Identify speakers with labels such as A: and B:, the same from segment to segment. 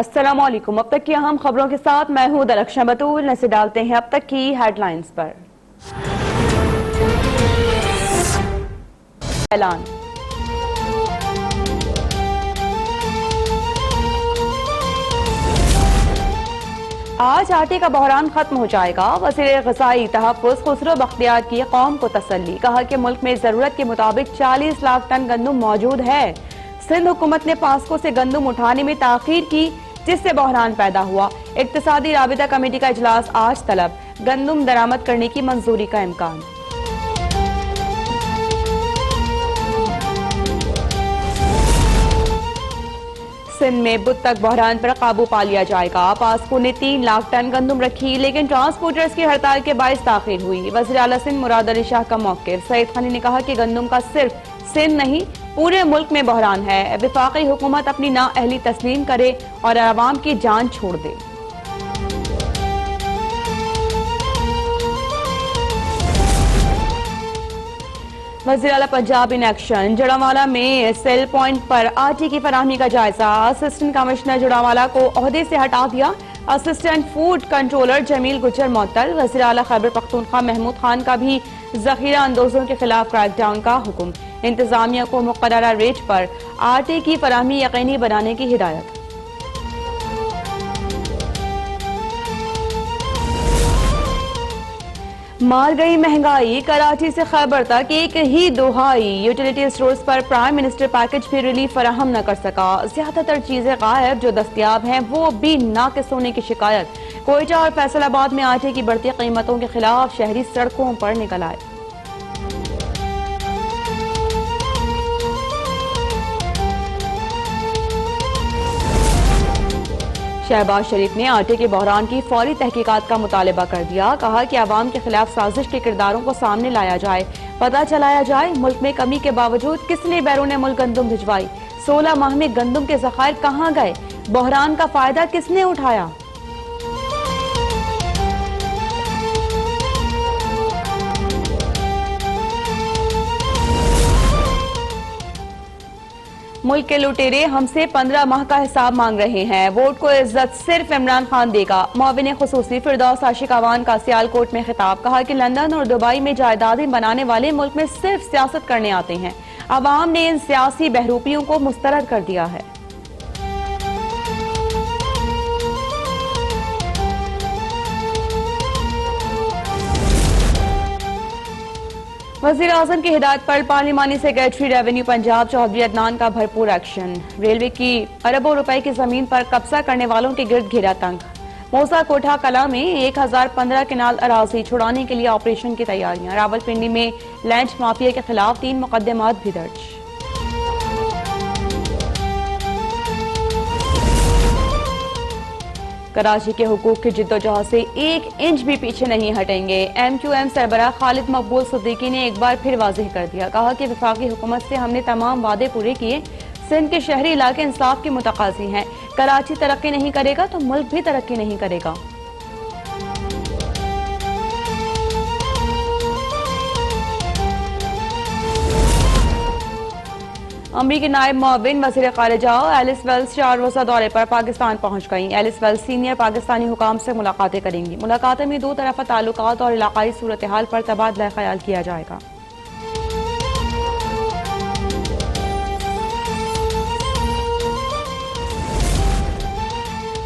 A: अस्सलामुअलैकुम। अब तक की अहम खबरों के साथ मैं हूं दरख्शां बतूल। नजर डालते हैं अब तक की हेडलाइंस पर। ऐलान। आज आटे का बहरान खत्म हो जाएगा। वज़ीर ग़िज़ाई तहफ़्फ़ुज़ खुसरो बख्तियार की कौम को तसल्ली। कहा कि मुल्क में जरूरत के मुताबिक 40 लाख टन गंदम मौजूद है। सिंध हुकूमत ने पास्को से गंदम उठाने में ताख़ीर की, जिससे बहरान पैदा हुआ। इक़्तिसादी राबिता कमेटी का इजलास आज तलब। गंदम दरामद करने की मंजूरी का इम्कान। सिंध में बुध तक बहरान पर काबू पा लिया जाएगा। पास्को ने 3 लाख टन गंदम रखी, लेकिन ट्रांसपोर्टर्स की हड़ताल के बायस ताखीर हुई। वज़ीर आला सिंध मुराद अली शाह का मौक़िफ़। सईद खानी ने कहा कि गंदम का सिर्फ सिंध नहीं पूरे मुल्क में बहरान है। वफाकी हुकूमत अपनी नाअहली तस्लीम करे और अवाम की जान छोड़ दे। वज़ीर आला पंजाब इन एक्शन। जड़ावाला में सेल पॉइंट पर आटे की फराहमी का जायजा। असिस्टेंट कमिश्नर जड़ावाला को ओहदे से हटा दिया। असिस्टेंट फूड कंट्रोलर जमील गुजर मुअत्तल। वज़ीर आला खैबर पख्तूनख्वा महमूद खान का भी जखीरा अंदोजों के खिलाफ क्रैकडाउन का हुक्म। इंतजामिया को मुक़र्ररा रेट पर आटे की फराहमी यकीनी बनाने की हिदायत। मार गई महंगाई। कराची से खैबर तक एक ही दुहाई। यूटिलिटी स्टोर्स पर प्राइम मिनिस्टर पैकेज भी रिलीफ फराहम न कर सका। ज्यादातर चीजें गायब, जो दस्तयाब हैं वो भी नाकिस होने की शिकायत। कोयटा और फैसलाबाद में आटे की बढ़ती कीमतों के खिलाफ शहरी सड़कों पर निकल आए। शहबाज शरीफ ने आटे के बहरान की फौरी तहकीकात का मुतालबा कर दिया। कहा कि अवाम के खिलाफ साजिश के किरदारों को सामने लाया जाए, पता चलाया जाए मुल्क में कमी के बावजूद किसने बैरून मुल्क गंदम भिजवाई, 16 माह में गंदम के ज़खायर कहाँ गए, बहरान का फायदा किसने उठाया। मुल्क के लुटेरे हमसे 15 माह का हिसाब मांग रहे हैं। वोट को इज्जत सिर्फ इमरान खान देगा। मुआविन खुसूसी फिरदौस आशिक अवान का सियालकोट में खिताब। कहा कि लंदन और दुबई में जायदादें बनाने वाले मुल्क में सिर्फ सियासत करने आते हैं। अवाम ने इन सियासी बहरूपियों को मुस्तरद कर दिया है। वज़ीर आज़म की हिदायत पर पार्लिमानी सेक्रेटरी रेवेन्यू पंजाब चौधरी अदनान का भरपूर एक्शन। रेलवे की अरबों रुपए की जमीन पर कब्जा करने वालों के गिर्द घेरा तंग। मौसा कोठा कला में 1015 किनाल अराजी छुड़ाने के लिए ऑपरेशन की तैयारियां। रावलपिंडी में लैंड माफिया के खिलाफ 3 मुकदमात भी दर्ज। कराची के हुकूक की जिद्दोजहद से 1 इंच भी पीछे नहीं हटेंगे। MQM सरबराह खालिद मकबूल सिद्दीकी ने एक बार फिर वाज़ेह कर दिया। कहा कि वफाकी हुकूमत से हमने तमाम वादे पूरे किए। सिंध के शहरी इलाके इंसाफ की मुतकाज़ी हैं। कराची तरक्की नहीं करेगा तो मुल्क भी तरक्की नहीं करेगा। अमरीकी नायब मुअव्विन वज़ीर ख़ारिजा एलिस वेल्स 4 रोज़ा दौरे पर पाकिस्तान पहुंच गई। एलिस वेल्स सीनियर पाकिस्तानी हुकाम से मुलाकातें करेंगी। मुलाकातों में 2 तरफ़ा ताल्लुकात और इलाकाई सूरत हाल पर तबादला ख्याल किया जाएगा।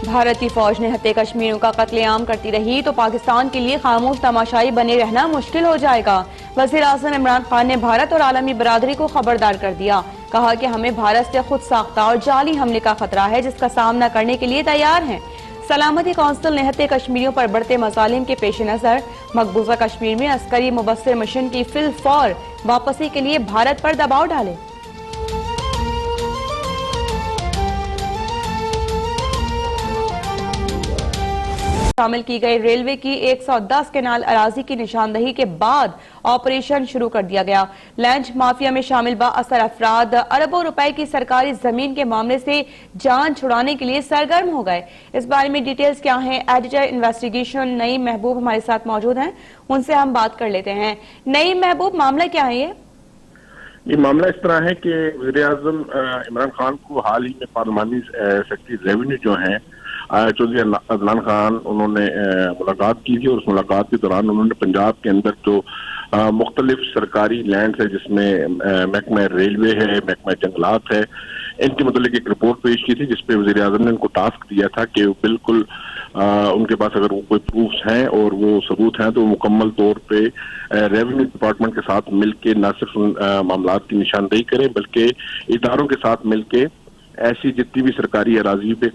A: भारतीय फौज ने हत्या कश्मीरियों का कत्लेआम करती रही तो पाकिस्तान के लिए खामोश तमाशाई बने रहना मुश्किल हो जाएगा। वज़ीर आज़म इमरान खान ने भारत और आलमी बरादरी को खबरदार कर दिया। कहा कि हमें भारत से खुद साख्ता और जाली हमले का खतरा है, जिसका सामना करने के लिए तैयार हैं। सलामती कौंसिल ने हत्या कश्मीरियों पर बढ़ते मसालिम के पेश नजर मकबूजा कश्मीर में अस्करी मुबस्सिर मिशन की फिल फौर वापसी के लिए भारत पर दबाव डाले। शामिल की गई रेलवे की 110 केनाल अराजी की निशानदही के बाद ऑपरेशन शुरू कर दिया गया। लैंड माफिया में शामिल बाअसर अफराद अरबों रुपए की सरकारी जमीन के मामले से जान छुड़ाने के लिए सरगर्म हो गए। इस बारे में डिटेल्स क्या हैं, एडिटर इन्वेस्टिगेशन नईम महबूब हमारे साथ मौजूद हैं, उनसे हम बात कर लेते हैं। नईम महबूब, मामला क्या है ये?
B: ये मामला इस तरह है कि वज़ीर-ए-आज़म इमरान खान को हाल ही में पार्लिमानी सेक्रेटरी रेवेन्यू जो हैं चौधरी अदनान खान, उन्होंने मुलाकात की थी और उस मुलाकात के दौरान उन्होंने पंजाब के अंदर जो मुख्तलिफ सरकारी लैंड है, जिसमें महकमा रेलवे है, महकमा जंगलात है, इनके मतलब एक रिपोर्ट पेश की थी जिसपे वज़ीर-ए-आज़म ने उनको टास्क दिया था कि बिल्कुल उनके पास अगर वो कोई प्रूफ्स हैं और वो सबूत हैं तो वो मुकम्मल तौर पे रेवेन्यू डिपार्टमेंट के साथ मिलके न सिर्फ मामला की निशानदेही करें बल्कि इदारों के साथ मिलके ऐसी जितनी भी सरकारी अराजी पे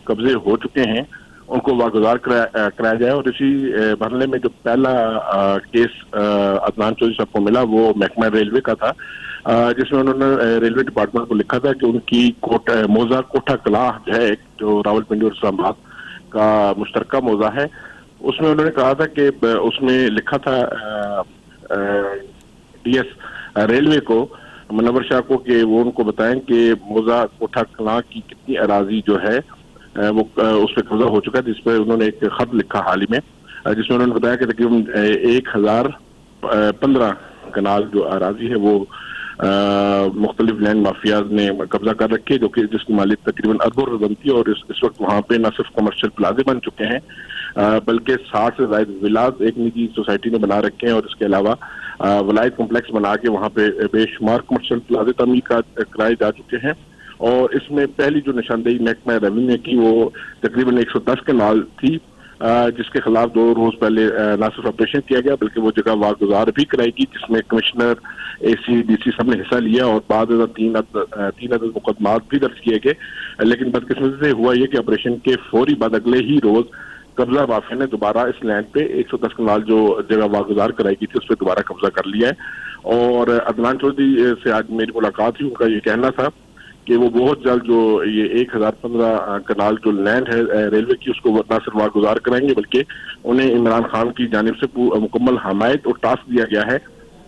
B: कब्जे हो चुके हैं उनको वागुजार कराया जाए। और इसी मरहले में जो पहला केस अदनान चौधरी साहब को मिला वो महकमा रेलवे का था, जिसमें उन्होंने रेलवे डिपार्टमेंट को लिखा था कि उनकी मौजा कोठा कलाह है जो रावलपिंडी और इस्लामाबाद का मुश्तरका मौजा है, उसमें उन्होंने कहा था कि उसमें लिखा था डीएस रेलवे को, मुनव्वर शाह को, कि वो उनको बताएं कि मौजा कोठा कलां की कितनी अराजी जो है वो उस पर कब्जा हो चुका है, जिस पर उन्होंने एक खत लिखा हाल ही में, जिसमें उन्होंने बताया कि तकरीबन 1015 कनाल जो अराजी है वो मुख्तलिफ लैंड माफियाज ने कब्जा कर रखी है, जो कि जिसकी मालिक तकरीबन अरबों रुपए बनती है। और इस वक्त वहाँ पे न सिर्फ कमर्शियल प्लाजे बन चुके हैं बल्कि 60 से ज्यादा विलाज एक निजी सोसाइटी ने बना रखे हैं और इसके अलावा वलायत कॉम्प्लेक्स बना के वहाँ पे बेशुमार कमर्शियल प्लाजे तमीर कराए जा चुके हैं। और इसमें पहली जो निशानदेही महकमा रेवेन्यू ने की वो तकरीबन 110 कनाल थी, जिसके खिलाफ 2 रोज पहले न सिर्फ ऑपरेशन किया गया बल्कि वो जगह वागुजार भी कराई गई, जिसमें कमिश्नर, एसी, डीसी सब ने हिस्सा लिया और बाद में 3 अदद मुकदमात भी दर्ज किए गए। लेकिन बदकिस्मती से हुआ ये कि ऑपरेशन के फौरी बाद अगले ही रोज कब्जा माफिया ने दोबारा इस लैंड पे 110 कनाल जो जगह वागुजार कराई गई थी उस पर दोबारा कब्जा कर लिया है। और अदनान चौधरी से आज मेरी मुलाकात हुई, उनका ये कहना था कि वो बहुत जल्द जो ये 1015 कनाल जो लैंड है रेलवे की उसको न सिर्फ वागुजार कराएंगे बल्कि उन्हें इमरान खान की जानिब से मुकम्मल हमायत और टास्क दिया गया है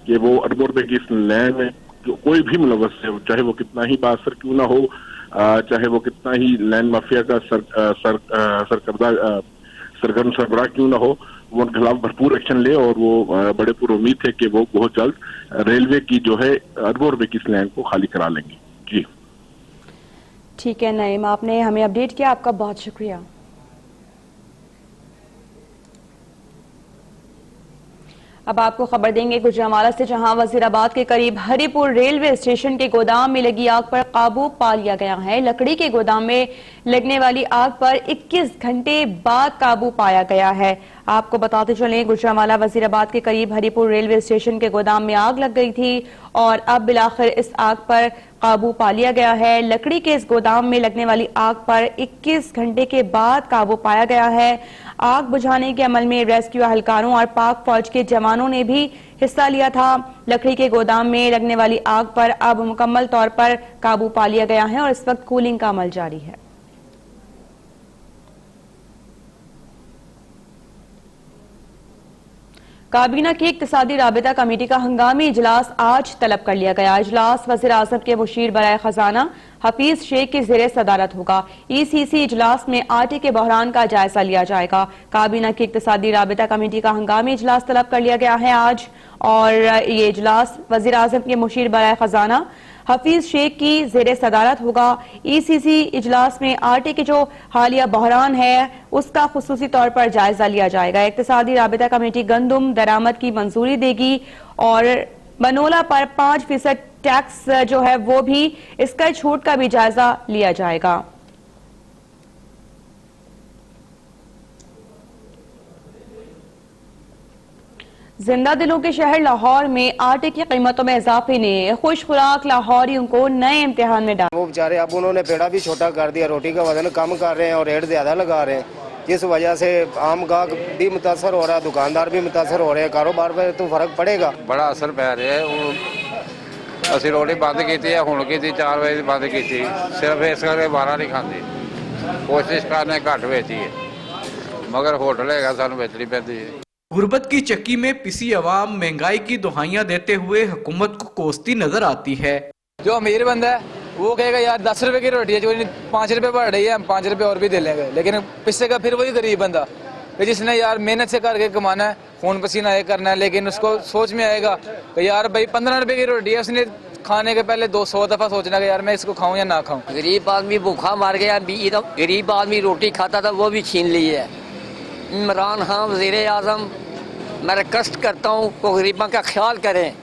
B: कि वो अरबों रुपए की इस लैंड में जो कोई भी मुलव्वस है, चाहे वो कितना ही बासर क्यों ना हो, चाहे वो कितना ही लैंड माफिया का सरगर्म सरबराह क्यों ना हो, वो उनके खिलाफ भरपूर एक्शन ले। और वो बड़े पूरी उम्मीद है कि वो बहुत जल्द रेलवे की जो है अरबों रुपए की इस लैंड को खाली करा लेंगे। जी
A: ठीक है नईम, आपने हमें अपडेट किया, आपका बहुत शुक्रिया। अब आपको खबर देंगे गुजरांवाला से, जहां वजीराबाद के करीब हरिपुर रेलवे स्टेशन के गोदाम में लगी आग पर काबू पा लिया गया है। लकड़ी के गोदाम में लगने वाली आग पर 21 घंटे बाद काबू पाया गया है। आपको बताते चलें, गुजरांवाला वजीराबाद के करीब हरिपुर रेलवे स्टेशन के गोदाम में आग लग गई थी और अब बिलाखिर इस आग पर काबू पा लिया गया है। लकड़ी के इस गोदाम में लगने वाली आग पर 21 घंटे के बाद काबू पाया गया है। आग बुझाने के अमल में रेस्क्यू एहलकारों और पाक फौज के जवानों ने भी हिस्सा लिया था। लकड़ी के गोदाम में लगने वाली आग पर अब मुकम्मल तौर पर काबू पा लिया गया है और इस वक्त कूलिंग का अमल जारी है। काबीना की इक्तिसादी राबिता कमेटी का हंगामी इजलास आज तलब कर लिया गया। इजलास वज़ीर आज़म के मुशीर बराए खजाना हफीज शेख की ज़ेरे सदारत होगा। ईसीसी इजलास में आटे के बहरान का जायजा लिया जाएगा। काबीना की इक्तिसादी राबिता कमेटी का हंगामी इजलास तलब कर लिया गया है आज, और ये इजलास वज़ीर आज़म के मुशीर बराए खजाना हफीज शेख की ज़ेरे सदारत होगा। ईसीसी इजलास में आटे के जो हालिया बहरान है उसका खुसूसी तौर पर जायजा लिया जाएगा। इक्तिसादी राबिता कमेटी गंदम दरामद की मंजूरी देगी और बनोला पर 5% टैक्स जो है वो भी, इसका छूट का भी जायजा लिया जाएगा। जिंदा दिलों के शहर लाहौर में आटे की कीमतों में इजाफे ने खुश खुराक लाहौरियों को नए इम्तिहान में डाला।
C: वो बेचारे अब उन्होंने पेड़ा भी छोटा कर दिया, रोटी का वजन कम कर रहे हैं और रेट ज्यादा लगा रहे हैं, जिस वजह से आम गाहक भी मुतासर हो रहा है, दुकानदार भी मुतासर हो रहे हैं। कारोबार पर तो फर्क पड़ेगा,
D: बड़ा असर पै रहा है। ਅਸੀਂ ਰੋਟੀ ਬੰਦ ਕੀਤੀ ਹੈ, ਹੁਣ ਕੀਤੀ 4 ਵਜੇ ਬੰਦ ਕੀਤੀ, ਸਿਰਫ ਇਸ ਕਰਕੇ 12 ਨਹੀਂ ਖਾਂਦੀ। ਕੋਸ਼ਿਸ਼ ਕਰਨੇ ਘੱਟ ਵੇਚੀਏ, मगर होटल है सानू बेचनी पैंदी है।
E: गुर्बत की चक्की में पिसी अवाम महंगाई की दुहाइयां देते हुए हुकूमत को कोसती नजर आती है।
F: जो अमीर बंदा है वो कहेगा यार 10 रुपए की रोटी है, जो 5 रुपए बढ़ रही है हम 5 रुपए और भी दे लेंगे, लेकिन पिससे का फिर वही गरीब बंदा जिसने यार मेहनत से करके कमाना है, खून पसीना ये करना है, लेकिन उसको सोच में आएगा कि यार भाई 15 रुपए की रोटी है, उसने खाने के पहले 200 दफा सोचना कि यार मैं इसको खाऊं या ना खाऊं।
G: गरीब आदमी भूखा मर गया, गरीब आदमी रोटी खाता था वो भी छीन ली है। इमरान खान वज़ीर आज़म, मैं रिक्वेस्ट करता हूँ को गरीबों का ख्याल करें,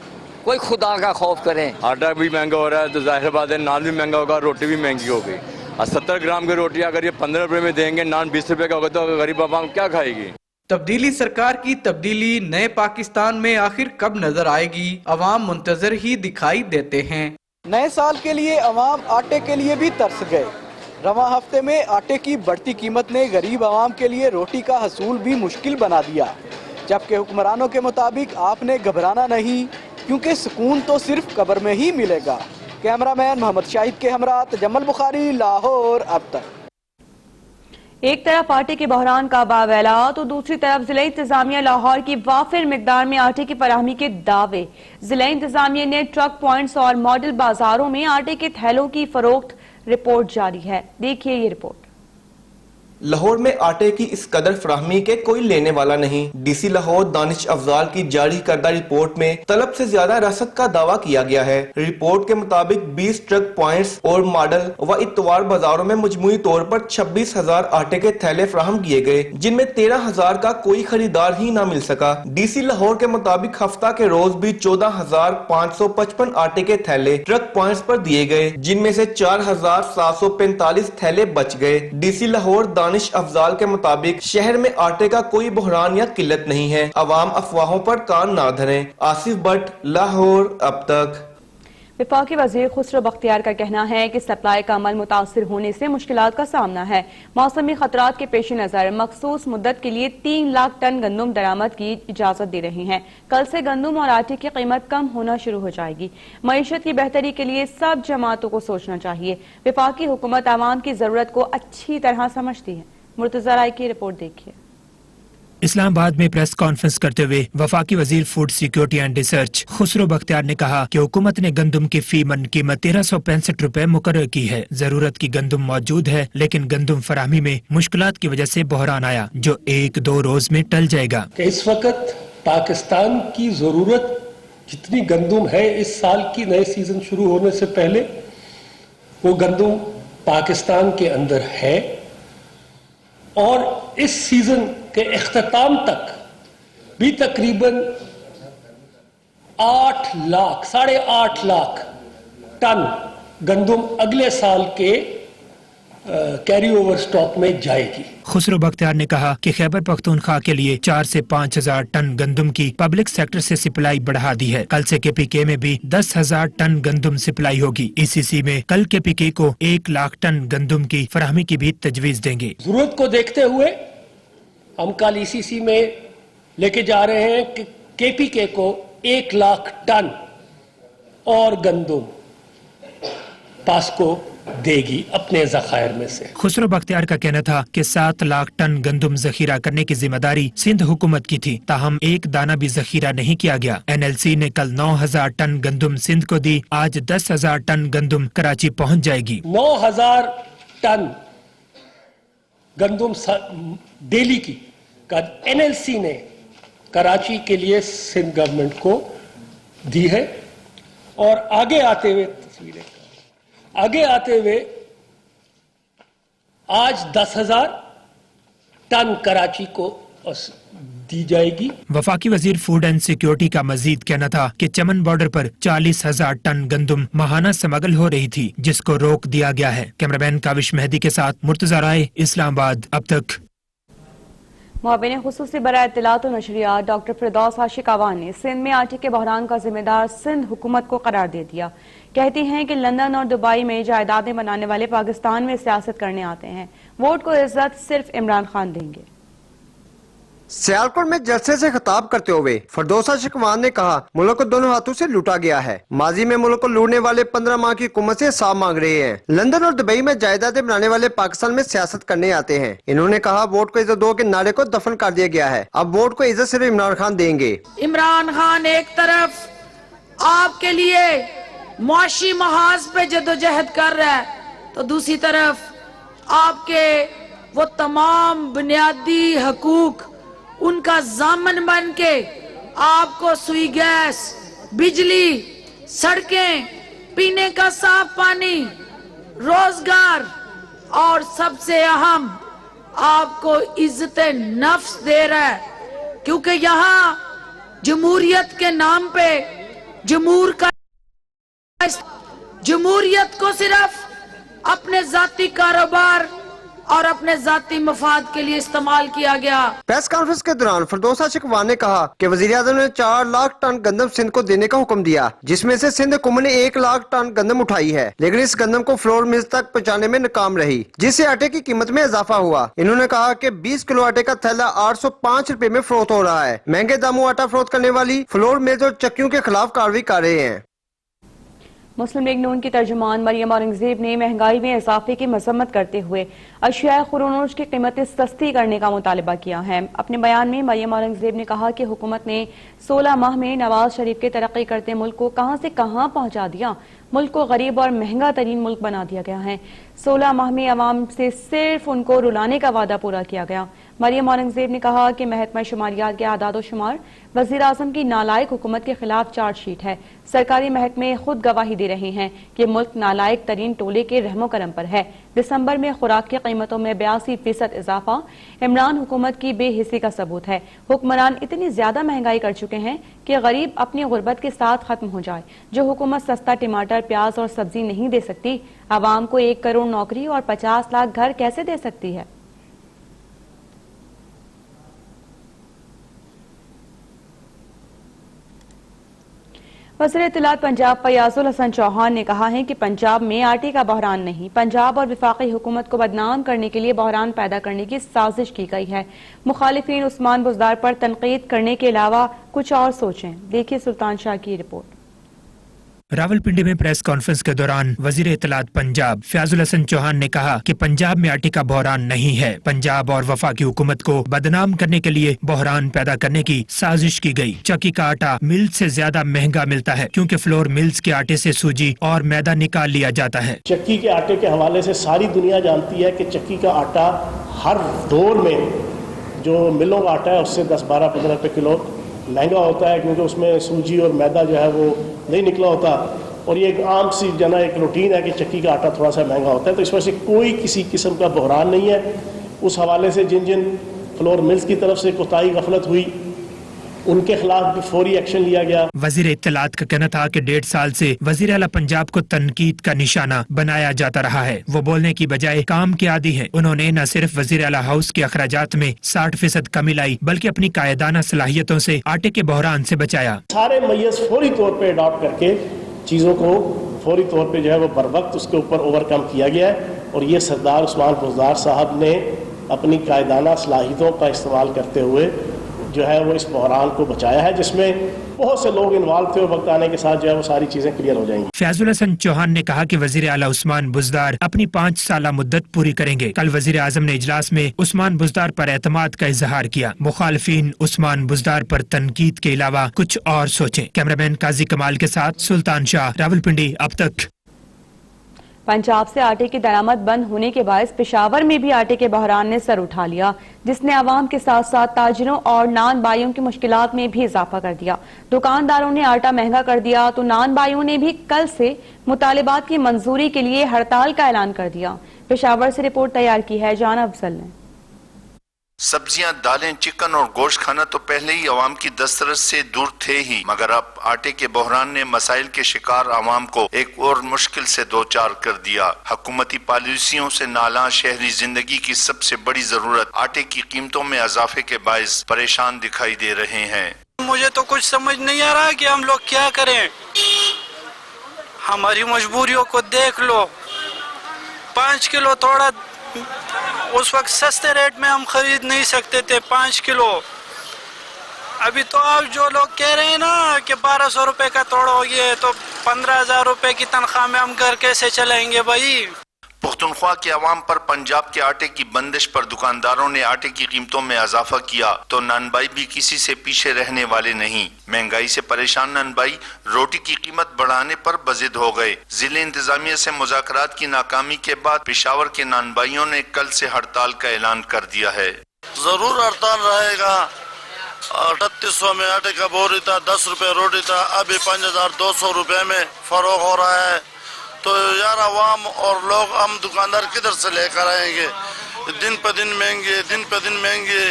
G: कोई खुदा का खौफ करें।
H: आटा भी महंगा हो रहा है तो जाहिर बात है नान भी महंगा होगा, रोटी भी महंगी हो गई। और 70 ग्राम की रोटी अगर ये 15 रुपए में देंगे, नान 20 रुपए का होगा तो गरीब आवाम क्या खाएगी।
E: तब्दीली सरकार की तब्दीली नए पाकिस्तान में आखिर कब नजर आएगी, अवाम मुंतजर ही दिखाई देते हैं।
I: नए साल के लिए अवाम आटे के लिए भी तरस गए। रवां हफ्ते में आटे की बढ़ती कीमत ने गरीब आवाम के लिए रोटी का हसूल भी मुश्किल बना दिया, जबकि हुक्मरानों के मुताबिक आपने घबराना नहीं, क्योंकि सुकून तो सिर्फ कब्र में ही मिलेगा। कैमरामैन मोहम्मद शाहिद के हमरा तजम्मल बुखारी, लाहौर। अब तक
A: एक तरफ आटे के बहरान का बावेला तो दूसरी तरफ जिला इंतजामिया लाहौर की वाफिर मिकदार में आटे की फराहमी के दावे। जिला इंतजामिया ने ट्रक पॉइंट्स और मॉडल बाजारों में आटे के थैलों की फरोख्त रिपोर्ट जारी है। देखिए ये रिपोर्ट।
J: लाहौर में आटे की इस कदर फराहमी के कोई लेने वाला नहीं। डीसी लाहौर दानिश अफजाल की जारी करदा रिपोर्ट में तलब से ज्यादा रसद का दावा किया गया है। रिपोर्ट के मुताबिक 20 ट्रक पॉइंट्स और मॉडल व इतवार बाजारों में मजमूई तौर पर 26,000 आटे के थैले फराहम किए गए, जिनमें 13,000 का कोई खरीदार ही न मिल सका। डीसी लाहौर के मुताबिक हफ्ता के रोज भी 14,555 आटे के थैले ट्रक पॉइंट्स पर दिए गए, जिनमें से 4,745 थैले बच गए। डीसी लाहौर दानिश अफजाल के मुताबिक शहर में आटे का कोई बहरान या किल्लत नहीं है, अवाम अफवाहों पर कान ना धरें। आसिफ भट्ट, लाहौर। अब तक।
A: वफाकी वजीर खुसरो बख्तियार का कहना है कि सप्लाई का अमल मुतासिर होने से मुश्किलात का सामना है। मौसमी खतरात के पेश नजर मखसूस मुद्दत के लिए 3 लाख टन गंदुम दरामद की इजाजत दे रही है। कल से गंदुम और आटे की कीमत कम होना शुरू हो जाएगी। मईशत की बेहतरी के लिए सब जमातों को सोचना चाहिए। वफाकी हुकूमत आवाम की जरूरत को अच्छी तरह समझती है। मुर्तजा राय की रिपोर्ट देखिए।
K: इस्लामाबाद में प्रेस कॉन्फ्रेंस करते हुए वफाकी वजीर food security and research Khusro Bakhtiyar ने कहा कि हुकूमत ने गंदुम की फी मन कीमत 1365 रुपए मुकर्रर की है। जरूरत की गंदुम मौजूद है, लेकिन गंदुम फराहमी में मुश्किलात की वजह से बहरान आया, जो 1-2 रोज में टल जाएगा।
L: इस वक्त पाकिस्तान की जरूरत जितनी गंदुम है इस साल की नए सीजन शुरू होने से पहले, वो गंदुम पाकिस्तान के अंदर है और इस सीजन के इख्तिताम तक भी तकरीबन 8 लाख टन गंदुम अगले साल के कैरी ओवर स्टॉक में जाएगी।
K: खुसरो बख्तियार ने कहा कि खैबर पख्तूनख्वा के लिए 4 से 5,000 टन गंदुम की पब्लिक सेक्टर से सप्लाई बढ़ा दी है। कल से KPK में भी 10,000 टन गंदुम सप्लाई होगी। ECC में कल KPK को 1 लाख टन गंदुम की फराहमी की भी तजवीज देंगे।
L: जरूरत को देखते हुए हम कल ECC में लेके जा रहे हैं कि KPK को 1 लाख टन और गंदुम पास्को देगी अपने जखायर में से।
K: खुसरो बख्तियार का कहना था कि 7 लाख टन गंदुम जखीरा करने की जिम्मेदारी सिंध हुकूमत की थी, ताहम एक दाना भी जखीरा नहीं किया गया। NLC ने कल 9,000 टन गंदुम सिंध को दी। आज 10,000 टन गंदुम कराची पहुंच जाएगी।
L: 9,000 टन गंदुम डेली की का NLC ने कराची के लिए सिंध गवर्नमेंट को दी है और आगे आते हुए आज 10,000 टन कराची को दी जाएगी।
K: वफाकी वजीर फूड एंड सिक्योरिटी का मजीद कहना था कि चमन बॉर्डर पर 40,000 टन गंदुम माहाना स्मगल हो रही थी, जिसको रोक दिया गया है। कैमरामैन काविश मेहदी के साथ मुर्तजा राय, इस्लामाबाद। अब तक।
A: मुआविन खुसूसी बराए इत्तलात और नशरियात डॉक्टर फिरदौस आशिक आवान ने सिंध में आटे के बहरान का जिम्मेदार सिंध हुकूमत को करार दे दिया। कहती हैं कि लंदन और दुबई में जायदादें बनाने वाले पाकिस्तान में सियासत करने आते हैं। वोट को इज्जत सिर्फ इमरान खान देंगे।
M: सियालकोट में जलसे से खिताब करते हुए फिरदौस आशिक आवान ने कहा, मुल्क को दोनों हाथों से लूटा गया है। माजी में मुल्क को लूटने वाले 15 माह की हुकूमत से हिसाब मांग रहे हैं। लंदन और दुबई में जायदादें बनाने वाले पाकिस्तान में सियासत करने आते हैं। इन्होंने कहा, वोट को इज्जत दो के नारे को दफन कर दिया गया है। अब वोट को इज्जत सिर्फ इमरान खान देंगे। इमरान खान एक तरफ आपके लिए मुआशी महाज पे जदोजहद कर रहा है, तो दूसरी तरफ आपके वो तमाम बुनियादी हकूक उनका जामन बन के आपको सुई गैस, बिजली, सड़कें,
N: पीने का साफ पानी, रोजगार और सबसे अहम आपको इज्जत नफ्स दे रहा है, क्योंकि यहाँ जमहूरियत के नाम पे जमहूरियत को सिर्फ अपने जाती कारोबार और अपने जाती मफाद के लिए इस्तेमाल किया गया।
M: प्रेस कॉन्फ्रेंस के दौरान फिरदौसा शिकवार ने कहा कि वज़ीर-ए-आज़म ने 4 लाख टन गंदम सिंध को देने का हुक्म दिया, जिसमें से सिंध हुकूमत ने 1 लाख टन गंदम उठाई है, लेकिन इस गंदम को फ्लोर मिल्स तक पहुंचाने में नाकाम रही, जिससे आटे की कीमत में इजाफा हुआ। इन्होंने कहा कि 20 किलो आटे का थैला 805 रुपए में फरोख्त हो रहा है। महंगे दामों आटा फरोख्त करने वाली फ्लोर मिल्स और चक्कियों के खिलाफ कार्रवाई कर रहे हैं।
A: मुस्लिम लीग नून की तर्जुमान मरियम औरंगजेब ने महंगाई में इजाफे की मजम्मत करते हुए अशिया खुरोनोश की कीमतें सस्ती करने का मुतालबा किया है। अपने बयान में मरियम औरंगजेब ने कहा कि हुकूमत ने 16 माह में नवाज शरीफ के तरक्की करते मुल्क को कहां से कहां पहुंचा दिया, मुल्क को गरीब और महंगा तरीन मुल्क बना दिया गया है। 16 माह में अवाम से सिर्फ उनको रुलाने का वादा पूरा किया गया। मरियम औरंगजेब ने कहा कि महकमा शुमारियात के आदाद शुमार वज़ीर आज़म की नालायक हुकूमत के खिलाफ चार्जशीट है। सरकारी महकमे खुद गवाही दे रहे हैं कि मुल्क नालायक तरीन टोले के रहमो करम पर है। दिसंबर में खुराक की कीमतों में 82% इजाफा इमरान हुकूमत की बेहिसी का सबूत है। हुक्मरान इतनी ज्यादा महंगाई कर चुके हैं कि गरीब अपनी गुर्बत के साथ खत्म हो जाए। जो हुकूमत सस्ता टमाटर, प्याज और सब्जी नहीं दे सकती, आवाम को 1 करोड़ नौकरी और 50 लाख घर कैसे दे सकती है? वज़ीर इत्तलात पंजाब फयाजुल हसन चौहान ने कहा है कि पंजाब में आटे का बहरान नहीं, पंजाब और वफाकी हुकूमत को बदनाम करने के लिए बहरान पैदा करने की साजिश की गई है। मुखालिफिन उस्मान बुज़दार पर तनकीद करने के अलावा कुछ और सोचें। देखिए सुल्तान शाह की रिपोर्ट।
K: रावलपिंडी में प्रेस कॉन्फ्रेंस के दौरान वजीर इत्तलात पंजाब फयाजुल हसन चौहान ने कहा कि पंजाब में आटे का बहरान नहीं है, पंजाब और वफाकी हुकूमत को बदनाम करने के लिए बहरान पैदा करने की साजिश की गई। चक्की का आटा मिल से ज्यादा महंगा मिलता है क्योंकि फ्लोर मिल्स के आटे से सूजी और मैदा निकाल लिया जाता है।
O: चक्की के आटे के हवाले से सारी दुनिया जानती है कि चक्की का आटा हर दौर में जो मिलों का आटा है उससे 10, 12, 15 रुपए किलो महंगा होता है, क्योंकि उसमें सूजी और मैदा जो है वो नहीं निकला होता। और ये एक आम सी जना एक रूटीन है कि चक्की का आटा थोड़ा सा महंगा होता है। तो इस वजह से कोई किसी किस्म का बहरान नहीं है। उस हवाले से जिन जिन फ्लोर मिल्स की तरफ से कोताही गफलत हुई उनके खिलाफ भी फौरी एक्शन लिया गया।
K: वजीर इत्तलात का कहना था कि 1.5 साल से वजीर आला पंजाब को तनकीद का निशाना बनाया जाता रहा है। वो बोलने की बजाय काम के आदी हैं। उन्होंने न सिर्फ वजीर आला हाउस के अखराजात में 60% कमी लाई, बल्कि अपनी कायदाना सलाहियतों से आटे के बहरान से बचाया।
O: सारे मैयस फौरी तौर पर अडॉप्ट करके चीज़ों को फौरी तौर पर जो है वो बर वक्त उसके ऊपर ओवरकम किया गया है। और ये सरदार उस्मान बुज़दार साहब ने अपनी कायदाना सलाहियतों का इस्तेमाल करते हुए जो है वो इस बहरान को बचाया है, जिसमें बहुत से लोग इन्वॉल्व थे। वक्त आने के साथ जो है वो सारी चीजें क्लियर हो जाएंगी।
K: फयाजुल हसन चौहान ने कहा कि वजीर आला उस्मान बुज़दार अपनी 5 साला मुद्दत पूरी करेंगे। कल वजीर आजम ने इजलास में उस्मान बुज़दार पर एतमाद का इजहार किया। मुखालिफिन उस्मान बुज़दार पर तनकीद के अलावा कुछ और सोचें। कैमरामैन काजी कमाल के साथ सुल्तान शाह, रावलपिंडी। अब तक।
A: पंजाब से आटे की दरामद बंद होने के बायस पेशावर में भी आटे के बहरान ने सर उठा लिया, जिसने आवाम के साथ साथ ताजिरों और नान बाइयों की मुश्किलात में भी इजाफा कर दिया। दुकानदारों ने आटा महंगा कर दिया तो नान बाइयों ने भी कल से मुतालिबात की मंजूरी के लिए हड़ताल का ऐलान कर दिया। पेशावर से रिपोर्ट तैयार की है जान अफजल ने।
P: सब्जियां, दालें, चिकन और गोश्त खाना तो पहले ही अवाम की दस्तरस से दूर थे ही, मगर अब आटे के बहरान ने मसाइल के शिकार अवाम को एक और मुश्किल से दो चार कर दिया। हुकूमती पॉलिसियों से नाला शहरी जिंदगी की सबसे बड़ी जरूरत आटे की कीमतों में इजाफे के बायस परेशान दिखाई दे रहे हैं।
Q: मुझे तो कुछ समझ नहीं आ रहा कि हम लोग क्या करें। हमारी मजबूरियों को देख लो। 5 किलो थोड़ा उस वक्त सस्ते रेट में हम खरीद नहीं सकते थे 5 किलो। अभी तो आप जो लोग कह रहे हैं ना कि 1200 रुपए का तोड़ा हो गया है, तो 15,000 रुपए की तनख्वाह में हम घर कैसे चलाएंगे भाई।
P: पुख्तनख्वा के अवाम पर पंजाब के आटे की बंदिश पर दुकानदारों ने आटे की कीमतों में इजाफा किया तो नानबाई भी किसी से पीछे रहने वाले नहीं। महंगाई से परेशान नानबाई रोटी की कीमत बढ़ाने पर बजिद हो गए। जिले इंतजामिया से मुज़ाकरात की नाकामी के बाद पेशावर के नानबाइयों ने कल से हड़ताल का ऐलान कर दिया है।
R: जरूर हड़ताल रहेगा। 3800 में आटे का बोरी था, 10 रुपए रोटी था, अभी 5200 रुपए में फरोख हो रहा है। तो यार अवाम और लोग हम दुकानदार किधर से लेकर आएंगे? दिन पे दिन महंगे,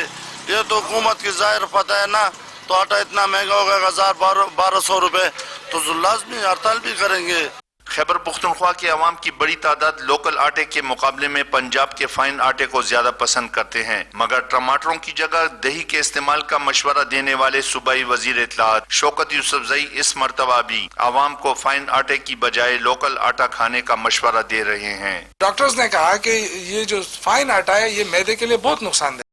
R: ये तो हुकूमत की जाहिर पता है ना। तो आटा इतना महंगा हो गया 1200 रुपए, तो लाजमी हड़ताल भी करेंगे।
P: खैबर पुख्तनख्वा के अवाम की बड़ी तादाद लोकल आटे के मुकाबले में पंजाब के फाइन आटे को ज्यादा पसंद करते हैं, मगर टमाटरों की जगह दही के इस्तेमाल का मशवरा देने वाले सूबाई वजीर इत्तलात शौकत यूसुफजई इस मरतबा भी अवाम को फाइन आटे की बजाय लोकल आटा खाने का मशवरा दे रहे हैं।
S: डॉक्टर्स ने कहा कि ये जो फाइन आटा है ये मैदे के लिए बहुत नुकसानदेह